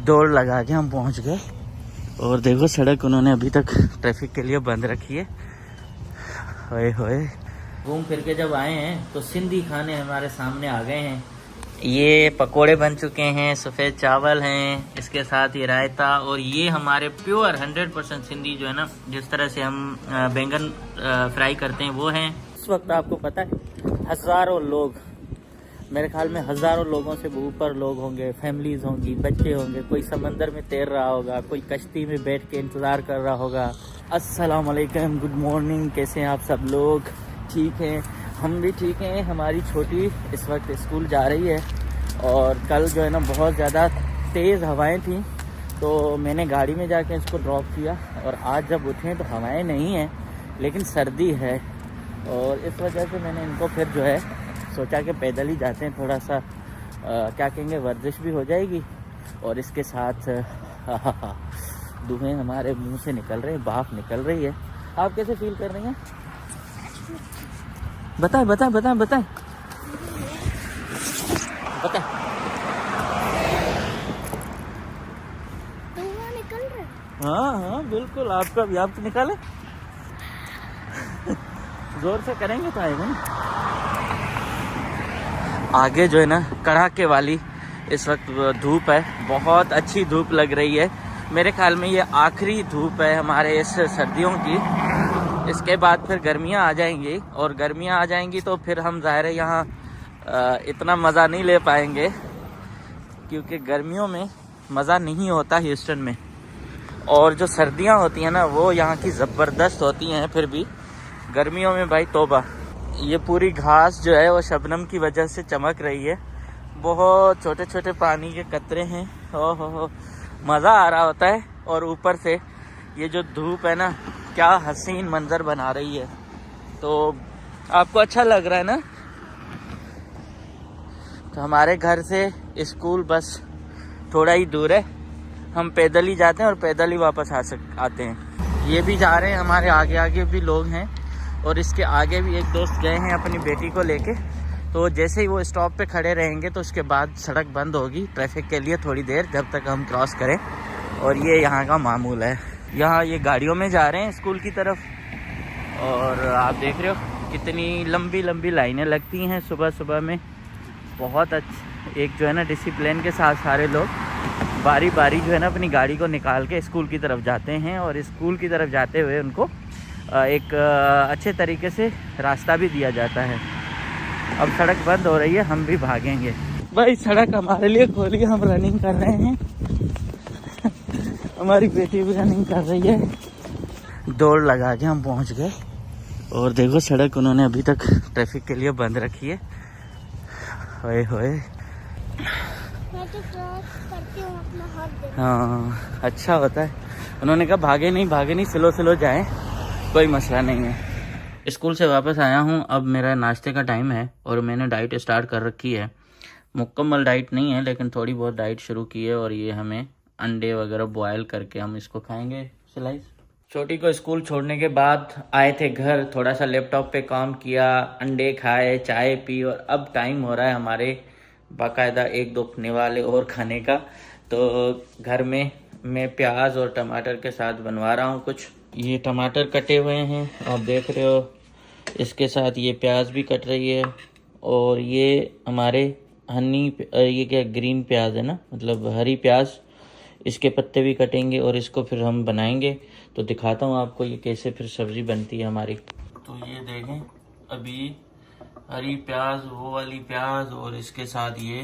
दौड़ लगा के हम पहुंच गए। और देखो सड़क उन्होंने अभी तक ट्रैफिक के लिए बंद रखी है। होए होए, घूम फिर के जब आए हैं तो सिंधी खाने हमारे सामने आ गए हैं। ये पकोड़े बन चुके हैं, सफ़ेद चावल हैं, इसके साथ ये रायता, और ये हमारे प्योर 100% सिंधी जो है ना, जिस तरह से हम बैंगन फ्राई करते हैं वो हैं। इस वक्त आपको पता है हज़ारों लोग, मेरे ख्याल में हज़ारों लोगों से ऊपर लोग होंगे, फैमिलीज़ होंगी, बच्चे होंगे, कोई समंदर में तैर रहा होगा, कोई कश्ती में बैठ के इंतज़ार कर रहा होगा। अस्सलाम वालेकुम, गुड मॉर्निंग, कैसे हैं आप सब लोग? ठीक हैं, हम भी ठीक हैं। हमारी छोटी इस वक्त स्कूल जा रही है और कल जो है ना बहुत ज़्यादा तेज़ हवाएं थी, तो मैंने गाड़ी में जाके इसको ड्रॉप किया। और आज जब उठे तो हवाएं नहीं हैं लेकिन सर्दी है, और इस वजह से मैंने इनको फिर जो है सोचा कि पैदल ही जाते हैं, थोड़ा सा क्या कहेंगे, वर्जिश भी हो जाएगी और इसके साथ धुएँ हमारे मुंह से निकल रहे हैं, भाप निकल रही है। आप कैसे फील कर रही हैं? बताएं बताएं बताएं बताएं बताएं। निकल रहा है? हाँ हाँ बिल्कुल, आपका भी, आप तो निकाले। जोर से करेंगे तो आएगा ना। आगे जो है ना कड़ाके वाली इस वक्त धूप है, बहुत अच्छी धूप लग रही है। मेरे ख्याल में ये आखिरी धूप है हमारे इस सर्दियों की। इसके बाद फिर गर्मियाँ आ जाएंगी, और गर्मियाँ आ जाएंगी तो फिर हम ज़ाहिर है यहाँ इतना मज़ा नहीं ले पाएंगे, क्योंकि गर्मियों में मज़ा नहीं होता ह्यूस्टन में। और जो सर्दियाँ होती हैं ना वो यहाँ की ज़बरदस्त होती हैं। फिर भी गर्मियों में भाई तौबा। ये पूरी घास जो है वो शबनम की वजह से चमक रही है, बहुत छोटे छोटे पानी के कतरे हैं। हो मज़ा आ रहा होता है। और ऊपर से ये जो धूप है ना, क्या हसीन मंजर बना रही है। तो आपको अच्छा लग रहा है ना? तो हमारे घर से स्कूल बस थोड़ा ही दूर है, हम पैदल ही जाते हैं और पैदल ही वापस आते हैं। ये भी जा रहे हैं, हमारे आगे आगे भी लोग हैं, और इसके आगे भी एक दोस्त गए हैं अपनी बेटी को लेके। तो जैसे ही वो स्टॉप पे खड़े रहेंगे तो उसके बाद सड़क बंद होगी ट्रैफिक के लिए थोड़ी देर, जब तक हम क्रॉस करें। और ये यहाँ का मामूल है। यहाँ ये गाड़ियों में जा रहे हैं स्कूल की तरफ, और आप देख रहे हो कितनी लंबी लंबी लाइनें लगती हैं सुबह सुबह में। बहुत अच्छा, एक जो है ना डिसिप्लिन के साथ सारे लोग बारी बारी जो है ना अपनी गाड़ी को निकाल के स्कूल की तरफ जाते हैं, और स्कूल की तरफ जाते हुए उनको एक अच्छे तरीके से रास्ता भी दिया जाता है। अब सड़क बंद हो रही है, हम भी भागेंगे भाई। सड़क हमारे लिए खोली, हम रनिंग कर रहे हैं। हमारी बेटी भी रनिंग कर रही है। दौड़ लगा के हम पहुंच गए, और देखो सड़क उन्होंने अभी तक ट्रैफिक के लिए बंद रखी है। होए होए, मैं तो क्रॉस करती हूँ अपना हाथ। हाँ अच्छा होता है। उन्होंने कहा भागे नहीं, स्लो स्लो जाएं, कोई मसला नहीं है। स्कूल से वापस आया हूँ, अब मेरा नाश्ते का टाइम है, और मैंने डाइट स्टार्ट कर रखी है। मुकम्मल डाइट नहीं है लेकिन थोड़ी बहुत डाइट शुरू की है, और ये हमें अंडे वगैरह बॉयल करके हम इसको खाएंगे स्लाइस। छोटी को स्कूल छोड़ने के बाद आए थे घर, थोड़ा सा लैपटॉप पे काम किया, अंडे खाए, चाय पी, और अब टाइम हो रहा है हमारे बाकायदा एक दो निवाले और खाने का। तो घर में मैं प्याज और टमाटर के साथ बनवा रहा हूँ कुछ। ये टमाटर कटे हुए हैं आप देख रहे हो, इसके साथ ये प्याज भी कट रही है, और ये हमारे ये क्या ग्रीन प्याज है ना, मतलब हरी प्याज, इसके पत्ते भी कटेंगे और इसको फिर हम बनाएंगे। तो दिखाता हूँ आपको ये कैसे फिर सब्ज़ी बनती है हमारी। तो ये देखें, अभी हरी प्याज, वो वाली प्याज, और इसके साथ ये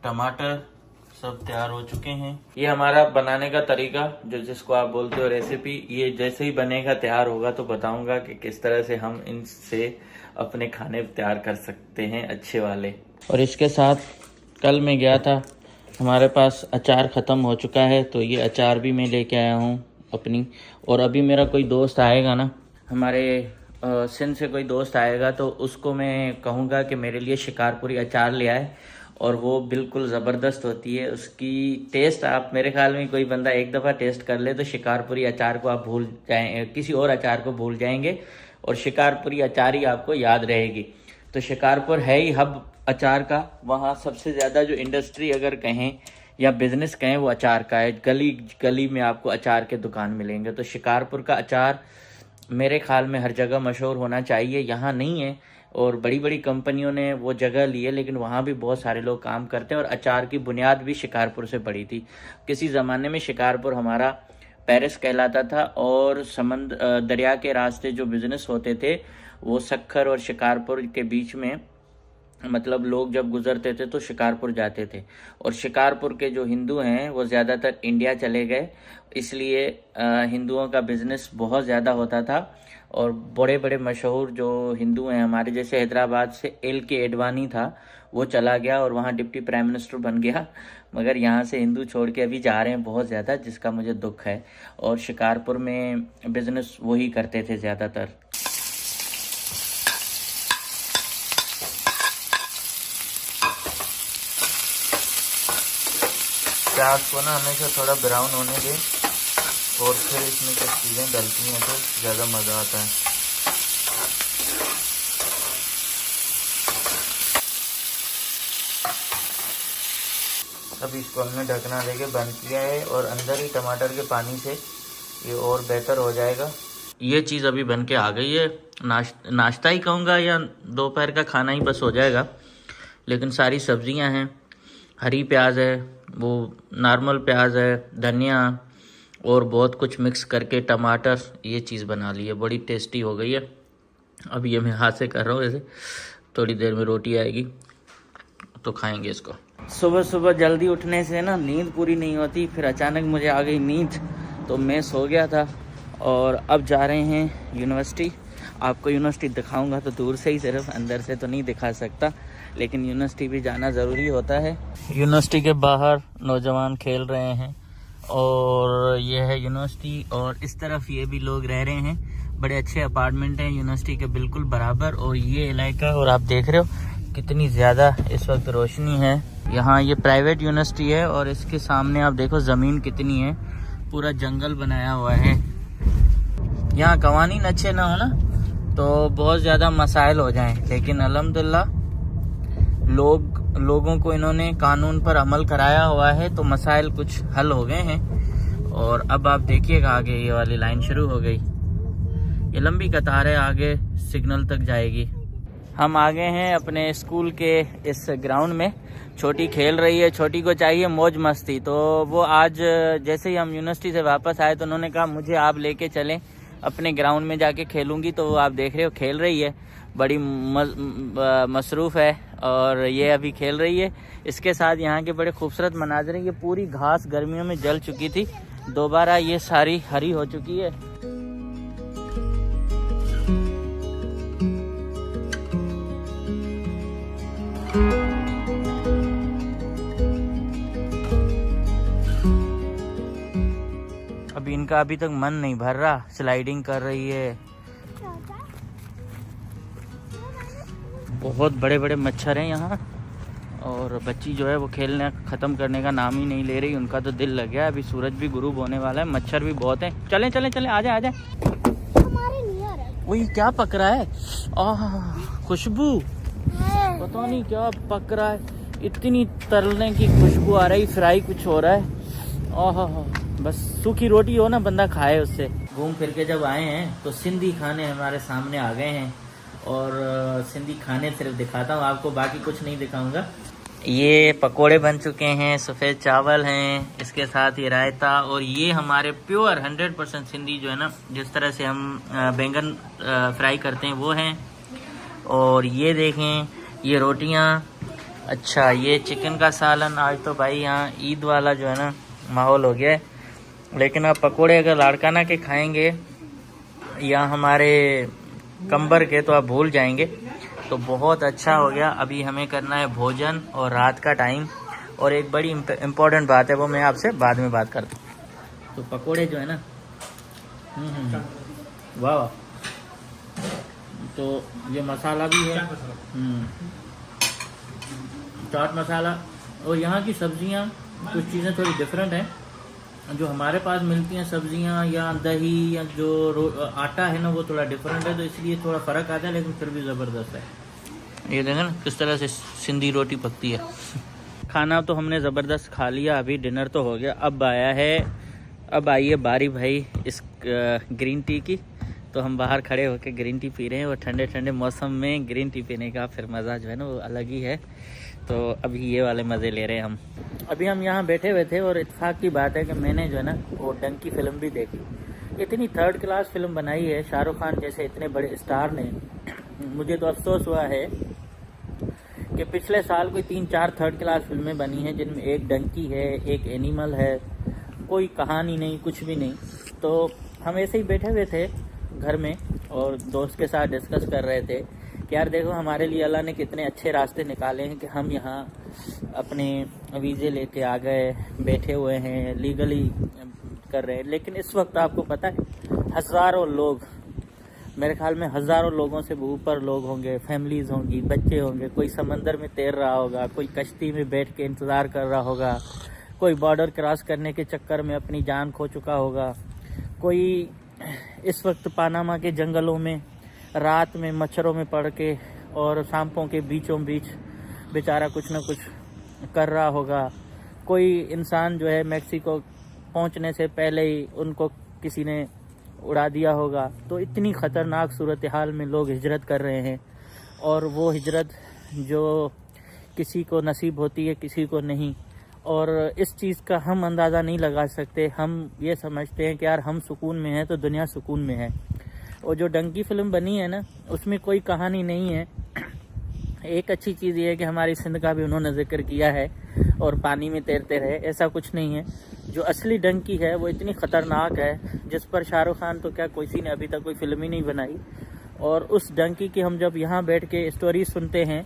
टमाटर सब तैयार हो चुके हैं। ये हमारा बनाने का तरीका, जो जिसको आप बोलते हो रेसिपी, ये जैसे ही बनेगा तैयार होगा तो बताऊंगा कि किस तरह से हम इनसे अपने खाने तैयार कर सकते हैं अच्छे वाले। और इसके साथ कल मैं गया था, हमारे पास अचार ख़त्म हो चुका है, तो ये अचार भी मैं लेके आया हूँ अपनी। और अभी मेरा कोई दोस्त आएगा ना, हमारे सिंध से कोई दोस्त आएगा, तो उसको मैं कहूँगा कि मेरे लिए शिकारपुरी अचार ले आए, और वो बिल्कुल ज़बरदस्त होती है उसकी टेस्ट। आप मेरे ख्याल में कोई बंदा एक दफ़ा टेस्ट कर ले तो शिकारपुरी अचार को आप भूल जाएँ, किसी और अचार को भूल जाएंगे, और शिकारपुरी अचार ही आपको याद रहेगी। तो शिकारपुर है ही हब अचार का, वहाँ सबसे ज़्यादा जो इंडस्ट्री अगर कहें या बिजनेस कहें वो अचार का है। गली गली में आपको अचार के दुकान मिलेंगे। तो शिकारपुर का अचार मेरे ख्याल में हर जगह मशहूर होना चाहिए, यहाँ नहीं है और बड़ी बड़ी कंपनियों ने वो जगह ली है, लेकिन वहाँ भी बहुत सारे लोग काम करते हैं और अचार की बुनियाद भी शिकारपुर से पड़ी थी। किसी ज़माने में शिकारपुर हमारा पेरिस कहलाता था और दरिया के रास्ते जो बिजनेस होते थे वो सक्खर और शिकारपुर के बीच में, मतलब लोग जब गुजरते थे तो शिकारपुर जाते थे। और शिकारपुर के जो हिंदू हैं वो ज़्यादातर इंडिया चले गए, इसलिए हिंदुओं का बिजनेस बहुत ज़्यादा होता था। और बड़े बड़े मशहूर जो हिंदू हैं हमारे, जैसे हैदराबाद से LK एडवाणी था, वो चला गया और वहाँ डिप्टी प्राइम मिनिस्टर बन गया। मगर यहाँ से हिंदू छोड़ के अभी जा रहे हैं बहुत ज़्यादा, जिसका मुझे दुख है। और शिकारपुर में बिजनेस वही करते थे ज़्यादातर। प्याज को ना हमेशा थोड़ा ब्राउन होने दें और फिर इसमें कुछ चीज़ें डलती हैं तो ज़्यादा मज़ा आता है। अब इसको हमने ढकना देके बंद किया है और अंदर ही टमाटर के पानी से ये और बेहतर हो जाएगा। ये चीज़ अभी बन के आ गई है। नाश्ता ही कहूँगा या दोपहर का खाना ही बस हो जाएगा। लेकिन सारी सब्जियां हैं, हरी प्याज है, वो नॉर्मल प्याज है, धनिया और बहुत कुछ मिक्स करके टमाटर, ये चीज़ बना ली है। बड़ी टेस्टी हो गई है। अब ये मैं हाथ से कर रहा हूँ, ऐसे थोड़ी देर में रोटी आएगी तो खाएंगे इसको। सुबह सुबह जल्दी उठने से ना नींद पूरी नहीं होती, फिर अचानक मुझे आ गई नींद तो मैं सो गया था। और अब जा रहे हैं यूनिवर्सिटी। आपको यूनिवर्सिटी दिखाऊंगा तो दूर से ही, सिर्फ अंदर से तो नहीं दिखा सकता, लेकिन यूनिवर्सिटी भी जाना ज़रूरी होता है। यूनिवर्सिटी के बाहर नौजवान खेल रहे हैं और ये है यूनिवर्सिटी, और इस तरफ ये भी लोग रह रहे हैं। बड़े अच्छे अपार्टमेंट हैं यूनिवर्सिटी के बिल्कुल बराबर। और ये इलाका, और आप देख रहे हो कितनी ज़्यादा इस वक्त रोशनी है यहाँ। ये प्राइवेट यूनिवर्सिटी है और इसके सामने आप देखो ज़मीन कितनी है, पूरा जंगल बनाया हुआ है। यहाँ कवानीन अच्छे ना हो ना तो बहुत ज़्यादा मसाइल हो जाएं, लेकिन अल्हम्दुलिल्लाह लोगों को इन्होंने कानून पर अमल कराया हुआ है तो मसाइल कुछ हल हो गए हैं। और अब आप देखिएगा आगे ये वाली लाइन शुरू हो गई, ये लंबी कतार है, आगे सिग्नल तक जाएगी। हम आ गए हैं अपने स्कूल के इस ग्राउंड में। छोटी खेल रही है, छोटी को चाहिए मौज मस्ती, तो वो आज जैसे ही हम यूनिवर्सिटी से वापस आए तो उन्होंने कहा मुझे आप लेके चलें, अपने ग्राउंड में जाके खेलूंगी। तो वो आप देख रहे हो खेल रही है, बड़ी मसरूफ़ है और ये अभी खेल रही है। इसके साथ यहाँ के बड़े खूबसूरत मनाज़र हैं। ये पूरी घास गर्मियों में जल चुकी थी, दोबारा ये सारी हरी हो चुकी है। अभी इनका अभी तक मन नहीं भर रहा, स्लाइडिंग कर रही है। बहुत बड़े बड़े मच्छर हैं यहाँ और बच्ची जो है वो खेलना ख़त्म करने का नाम ही नहीं ले रही। उनका तो दिल लग गया। अभी सूरज भी गुरूब होने वाला है, मच्छर भी बहुत हैं। चलें चलें चलें, आ जाए आ जाए। वही क्या पक रहा है? खुशबू, पता नहीं क्या पक रहा है, इतनी तलने की खुशबू आ रही। फ्राई कुछ हो रहा है। बस सूखी रोटी हो ना, बंदा खाए उससे। घूम फिर के जब आए हैं तो सिंधी खाने हमारे सामने आ गए हैं और सिंधी खाने सिर्फ दिखाता हूँ आपको, बाकी कुछ नहीं दिखाऊंगा। ये पकोड़े बन चुके हैं, सफ़ेद चावल हैं, इसके साथ ये रायता, और ये हमारे प्योर 100% सिंधी जो है ना, जिस तरह से हम बैंगन फ्राई करते हैं वो हैं। और ये देखें ये रोटियाँ। अच्छा, ये चिकन का सालन। आज तो भाई यहाँ ईद वाला जो है ना माहौल हो गया है। लेकिन आप पकोड़े अगर लाड़काना के खाएंगे या हमारे कंबर के तो आप भूल जाएंगे। तो बहुत अच्छा हो गया। अभी हमें करना है भोजन और रात का टाइम। और एक बड़ी इम्पोर्टेंट बात है, वो मैं आपसे बाद में बात करता हूँ। तो पकोड़े जो है ना, वाह, तो ये मसाला भी है, चाट मसाला। और यहाँ की सब्जियाँ कुछ चीज़ें थोड़ी डिफरेंट हैं। जो हमारे पास मिलती हैं सब्जियां या दही या जो आटा है ना, वो थोड़ा डिफरेंट है, तो इसलिए थोड़ा फ़र्क आता है, लेकिन फिर भी ज़बरदस्त है। ये देखें ना किस तरह से सिंधी रोटी पकती है। खाना तो हमने ज़बरदस्त खा लिया, अभी डिनर तो हो गया। अब आई है बारी भाई इस ग्रीन टी की। तो हम बाहर खड़े होकर ग्रीन टी पी रहे हैं और ठंडे ठंडे मौसम में ग्रीन टी पीने का फिर मज़ा जो है ना वो अलग ही है। तो अभी ये वाले मज़े ले रहे हैं हम। अभी हम यहाँ बैठे हुए थे और इत्तेफाक की बात है कि मैंने जो है ना वो डंकी फिल्म भी देखी। इतनी थर्ड क्लास फिल्म बनाई है शाहरुख खान जैसे इतने बड़े स्टार ने। मुझे तो अफसोस हुआ है कि पिछले साल कोई 3-4 थर्ड क्लास फिल्में बनी हैं जिनमें एक डंकी है, एक एनिमल है, कोई कहानी नहीं, कुछ भी नहीं। तो हम ऐसे ही बैठे हुए थे घर में और दोस्त के साथ डिस्कस कर रहे थे कि यार देखो हमारे लिए अल्लाह ने कितने अच्छे रास्ते निकाले हैं कि हम यहाँ अपने वीज़े लेके आ गए, बैठे हुए हैं, लीगली कर रहे हैं। लेकिन इस वक्त आपको पता है हज़ारों लोग, मेरे ख्याल में हज़ारों लोगों से ऊपर लोग होंगे, फैमिलीज़ होंगी, बच्चे होंगे, कोई समंदर में तैर रहा होगा, कोई कश्ती में बैठ के इंतज़ार कर रहा होगा, कोई बॉर्डर क्रॉस करने के चक्कर में अपनी जान खो चुका होगा, कोई इस वक्त पानामा के जंगलों में रात में मच्छरों में पड़ के और सांपों के बीचों बीच बेचारा कुछ ना कुछ कर रहा होगा, कोई इंसान जो है मैक्सिको पहुंचने से पहले ही उनको किसी ने उड़ा दिया होगा। तो इतनी ख़तरनाक सूरत हाल में लोग हिजरत कर रहे हैं और वो हिजरत जो किसी को नसीब होती है किसी को नहीं। और इस चीज़ का हम अंदाज़ा नहीं लगा सकते। हम ये समझते हैं कि यार हम सुकून में हैं तो दुनिया सुकून में है। और जो डंकी फिल्म बनी है ना उसमें कोई कहानी नहीं है। एक अच्छी चीज़ ये है कि हमारी सिंध का भी उन्होंने जिक्र किया है और पानी में तैरते रहे, ऐसा कुछ नहीं है। जो असली डंकी है वो इतनी ख़तरनाक है जिस पर शाहरुख खान तो क्या किसी ने अभी तक कोई फिल्म ही नहीं बनाई। और उस डंकी की हम जब यहाँ बैठ के स्टोरी सुनते हैं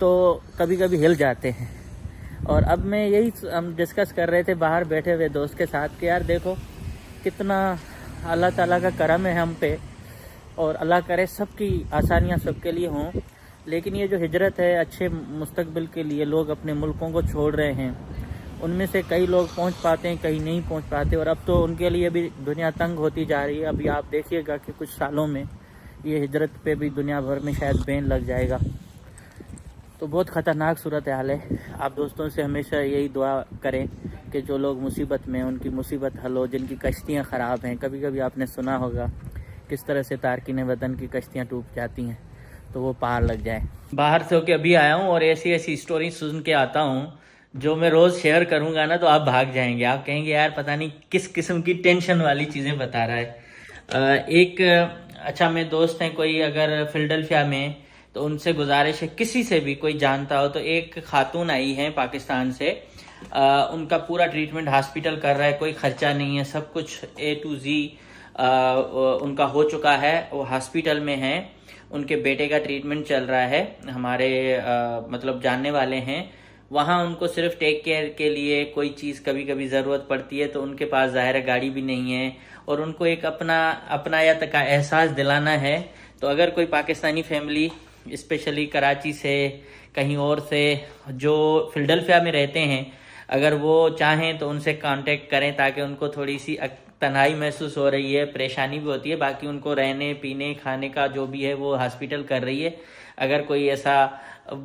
तो कभी कभी हिल जाते हैं। और अब मैं यही हम डिस्कस कर रहे थे बाहर बैठे हुए दोस्त के साथ कि यार देखो कितना अल्लाह ताला का करम है हम पे, और अल्लाह करे सबकी आसानियाँ सबके लिए हों। लेकिन ये जो हिजरत है अच्छे मुस्तकबिल के लिए लोग अपने मुल्कों को छोड़ रहे हैं, उनमें से कई लोग पहुंच पाते हैं, कई नहीं पहुंच पाते। और अब तो उनके लिए भी दुनिया तंग होती जा रही है। अभी आप देखिएगा कि कुछ सालों में ये हिजरत पे भी दुनिया भर में शायद बैन लग जाएगा। तो बहुत ख़तरनाक सूरत हाल है। आप दोस्तों से हमेशा यही दुआ करें कि जो लोग मुसीबत में उनकी मुसीबत हल हो, जिनकी कश्तियाँ ख़राब हैं। कभी कभी आपने सुना होगा किस तरह से तारकीन वतन की कश्तियाँ टूट जाती हैं, तो वो पार लग जाए। बाहर से होके अभी आया हूँ और ऐसी ऐसी स्टोरी सुन के आता हूँ जो मैं रोज़ शेयर करूँगा ना तो आप भाग जाएंगे। आप कहेंगे यार पता नहीं किस किस्म की टेंशन वाली चीज़ें बता रहा है। एक अच्छा मेरे दोस्त हैं कोई अगर फिलाडेल्फिया में, तो उनसे गुजारिश है किसी से भी कोई जानता हो तो एक खातून आई है पाकिस्तान से, उनका पूरा ट्रीटमेंट हॉस्पिटल कर रहा है, कोई खर्चा नहीं है, सब कुछ A to Z उनका हो चुका है, वो हॉस्पिटल में हैं, उनके बेटे का ट्रीटमेंट चल रहा है। हमारे मतलब जानने वाले हैं वहाँ। उनको सिर्फ टेक केयर के लिए कोई चीज़ कभी कभी ज़रूरत पड़ती है तो उनके पास ज़ाहिर है गाड़ी भी नहीं है, और उनको एक अपनायत का एहसास दिलाना है। तो अगर कोई पाकिस्तानी फैमिली स्पेशली कराची से कहीं और से जो फिलाडेल्फिया में रहते हैं, अगर वो चाहें तो उनसे कांटेक्ट करें ताकि उनको थोड़ी सी तन्हाई महसूस हो रही है, परेशानी भी होती है, बाकी उनको रहने पीने खाने का जो भी है वो हॉस्पिटल कर रही है। अगर कोई ऐसा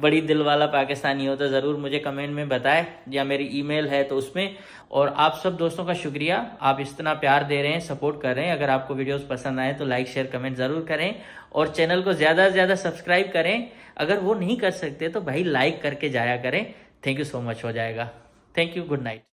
बड़ी दिल वाला पाकिस्तानी हो तो ज़रूर मुझे कमेंट में बताएं या मेरी ईमेल है तो उसमें। और आप सब दोस्तों का शुक्रिया, आप इतना प्यार दे रहे हैं, सपोर्ट कर रहे हैं। अगर आपको वीडियोस पसंद आए तो लाइक शेयर कमेंट ज़रूर करें और चैनल को ज़्यादा से ज़्यादा सब्सक्राइब करें। अगर वो नहीं कर सकते तो भाई लाइक करके जाया करें। थैंक यू सो मच हो जाएगा। Thank you, good night.